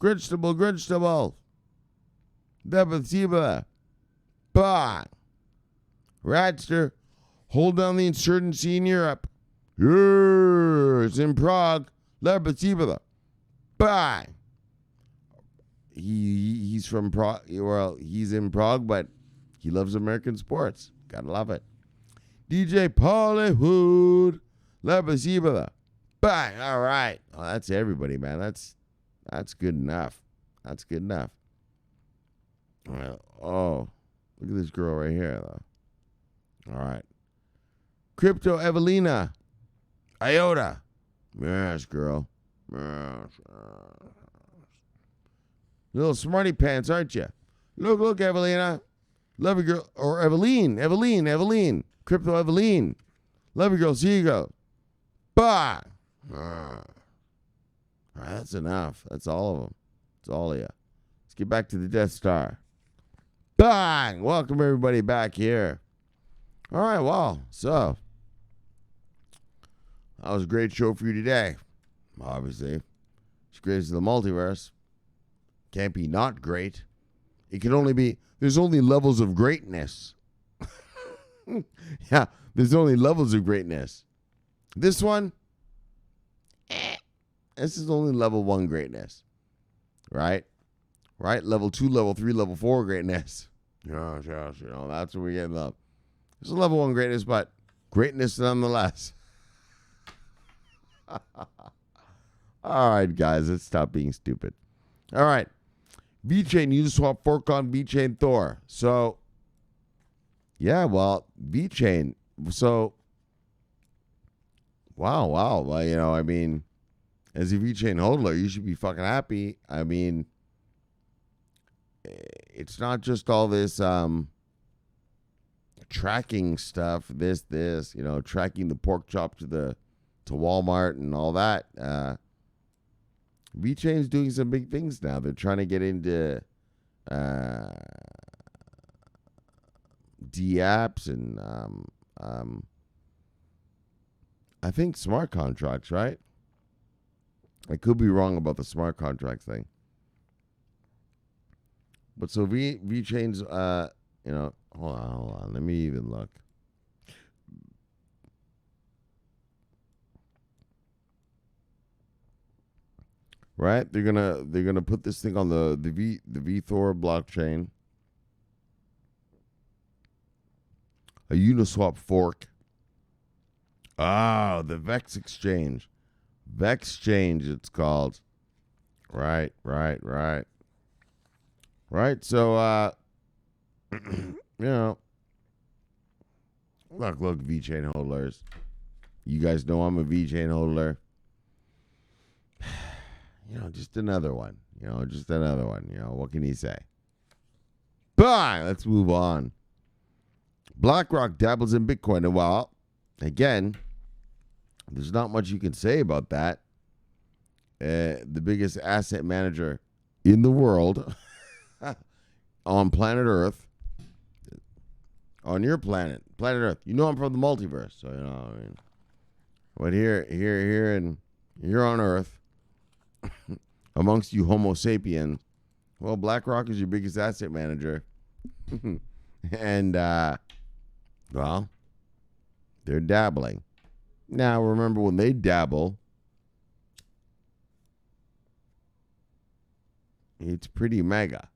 [SPEAKER 1] Grinchable. Love by the sea, brother. Bang! Radster, hold down the insurgency in Europe. Yes, in Prague. Love by the sea, brother. Bang! He's from Prague. Well, he's in Prague, but he loves American sports. Gotta love it. DJ Pollywood. Love the sea, brother. Bang. All right. Oh, that's everybody, man. That's good enough. That's good enough. All right. Oh, look at this girl right here, though. All right. Crypto Evelina. IOTA. Yes, girl. Yes. Little smarty pants, aren't you? Look, Evelina. Love you, girl. Or Eveline. Crypto Eveline. Love you, girl. See you go. Bah! All right, that's enough. That's all of them. That's all of you. Let's get back to the Death Star. Bang! Welcome, everybody, back here. All right, well, so that was a great show for you today. Obviously, it's great as the multiverse. Can't be not great. It can only be, there's only levels of greatness. Yeah, there's only levels of greatness. This one, this is only level 1 greatness. Right? Level 2, level 3, level 4 greatness. Yes, you know, that's where we get love. It's a level 1 greatness, but greatness nonetheless. All right, guys, let's stop being stupid. All right. VeChain Uniswap fork on VeChainThor. So, yeah, well, VeChain. So, wow. Well, you know, I mean, as a VeChain holder, you should be fucking happy. I mean, it's not just all this tracking stuff. This, you know, tracking the pork chop to Walmart and all that. VeChain's doing some big things now. They're trying to get into D-apps and I think smart contracts, right? I could be wrong about the smart contract thing. But so VeChain's, you know, hold on. Let me even look. Right? They're gonna put this thing on the VeChainThor blockchain. A Uniswap fork. Oh, the Vex exchange. VeXchange it's called. Right. So you know, look, VeChain holders. You guys know I'm a VeChain holder. You know, just another one. You know, what can you say? Bye. Let's move on. BlackRock dabbles in Bitcoin. Well, again, there's not much you can say about that. The biggest asset manager in the world on planet Earth. On your planet Earth. You know I'm from the multiverse, so you know. I mean, but here, and you're on Earth. Amongst you Homo sapiens, well, BlackRock is your biggest asset manager. And, well, they're dabbling. Now, remember when they dabble, it's pretty mega.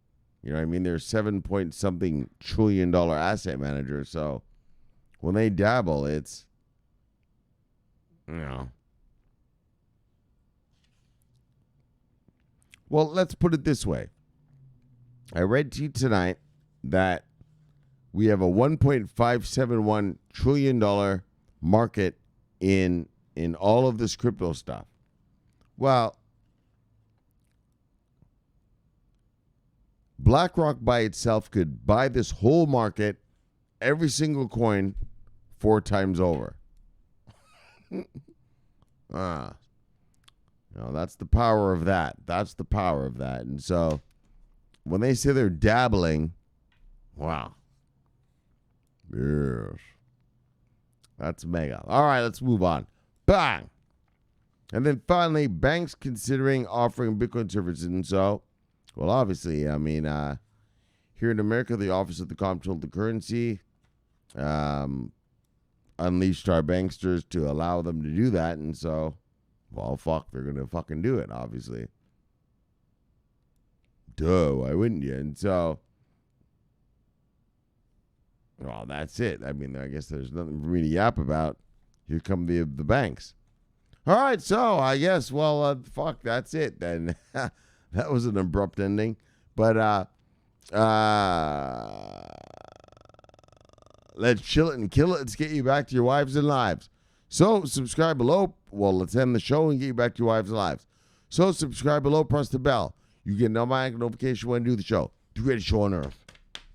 [SPEAKER 1] You know what I mean? They're 7-point-something trillion dollar asset manager. So when they dabble, it's, you know. Well, let's put it this way. I read to you tonight that we have a $1.571 trillion market in all of this crypto stuff. Well, BlackRock by itself could buy this whole market, every single coin, 4 times over. That's the power of that. That's the power of that. And so when they say they're dabbling, wow. Yes. That's mega. All right, let's move on. Bang. And then finally, banks considering offering Bitcoin services. And so, well, obviously, I mean, here in America, the Office of the Comptroller of the Currency unleashed our banksters to allow them to do that. And so, well, fuck, they're going to fucking do it, obviously. Duh, why wouldn't you? And so, well, that's it. I mean, I guess there's nothing for me to yap about. Here come the banks. All right, so I guess, well, fuck, that's it then. That was an abrupt ending. But let's chill it and kill it. Let's get you back to your wives and lives. So subscribe below. Well, let's end the show and get you back to your wives and lives. So subscribe below, press the bell. You get an automatic notification when I do the show. The greatest show on earth.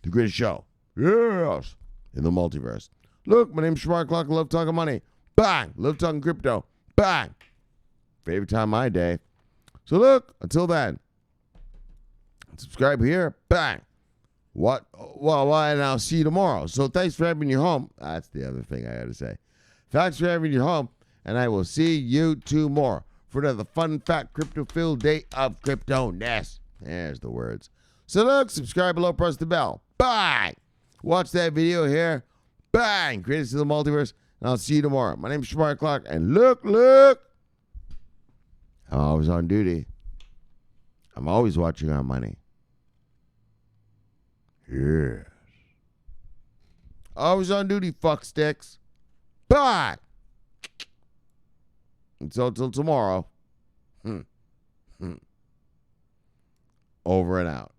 [SPEAKER 1] The greatest show. Yes. In the multiverse. Look, my name's Shomari Clarke. I love talking money. Bang. Love talking crypto. Bang. Favorite time of my day. So look, until then, subscribe here. Bang. What? Well, and I'll see you tomorrow. So thanks for having your home. That's the other thing I got to say. Thanks for having your home, and I will see you tomorrow for another fun, fat, crypto-filled day of crypto-ness. There's the words. So look, subscribe below, press the bell. Bye. Watch that video here. Bang. Greatest of the multiverse. And I'll see you tomorrow. My name is Shomari Clarke. And look. I'm always on duty. I'm always watching our money. Yes. Always on duty, fuck sticks. Bye. And so till tomorrow. Over and out.